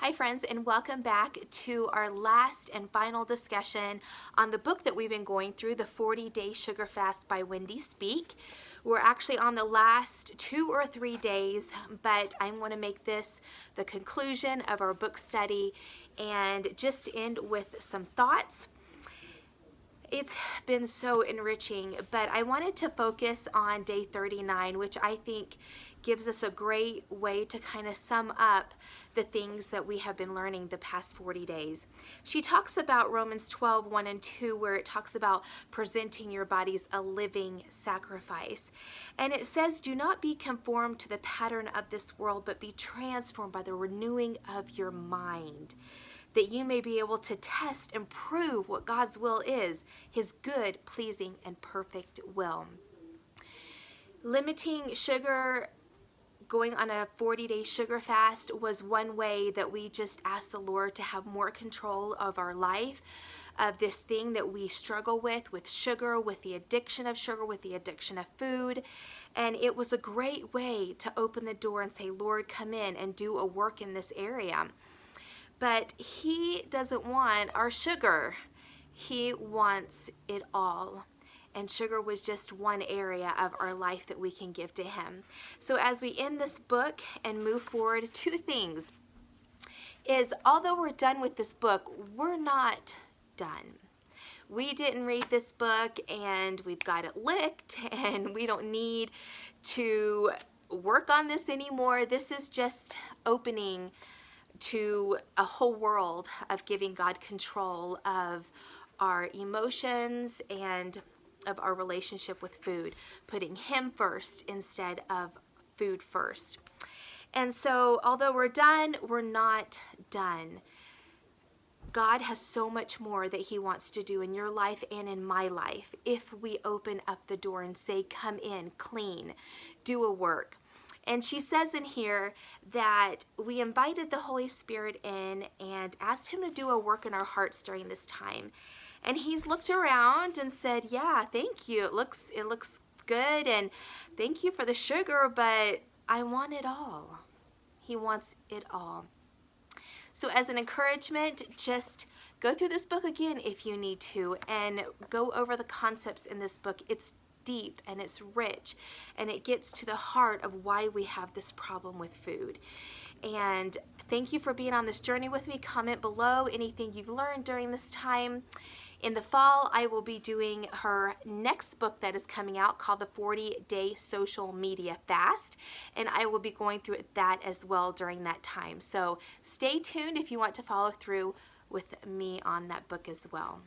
Hi friends, and welcome back to our last and final discussion on the book that we've been going through, The 40-Day Sugar Fast by Wendy Speake. We're actually on the last 2 or 3 days, but I want to make this the conclusion of our book study and just end with some thoughts. It's been so enriching, but I wanted to focus on day 39, which I think gives us a great way to kind of sum up the things that we have been learning the past 40 days. She talks about Romans 12, 1 and 2, where it talks about presenting your bodies a living sacrifice. And it says, do not be conformed to the pattern of this world, but be transformed by the renewing of your mind, that you may be able to test and prove what God's will is, his good, pleasing, and perfect will. Limiting sugar, going on a 40-day sugar fast was one way that we just asked the Lord to have more control of our life, of this thing that we struggle with sugar, with the addiction of sugar, with the addiction of food. And it was a great way to open the door and say, Lord, come in and do a work in this area. But he doesn't want our sugar. He wants it all. And sugar was just one area of our life that we can give to him. So as we end this book and move forward, 2 things is, although we're done with this book, we're not done. We didn't read this book and we've got it licked and we don't need to work on this anymore. This is just opening to a whole world of giving God control of our emotions and of our relationship with food, putting him first instead of food first. And so although we're done, we're not done. God has so much more that he wants to do in your life and in my life if we open up the door and say, come in, clean, do a work. And she says in here that we invited the Holy Spirit in and asked him to do a work in our hearts during this time. And he's looked around and said, yeah, thank you. It looks good, and thank you for the sugar, but I want it all. He wants it all. So as an encouragement, just go through this book again if you need to and go over the concepts in this book. It's deep and it's rich and it gets to the heart of why we have this problem with food. And thank you for being on this journey with me. Comment below anything you've learned during this time. In the fall, I will be doing her next book that is coming out called The 40-Day Social Media Fast, and I will be going through that as well during that time. So stay tuned if you want to follow through with me on that book as well.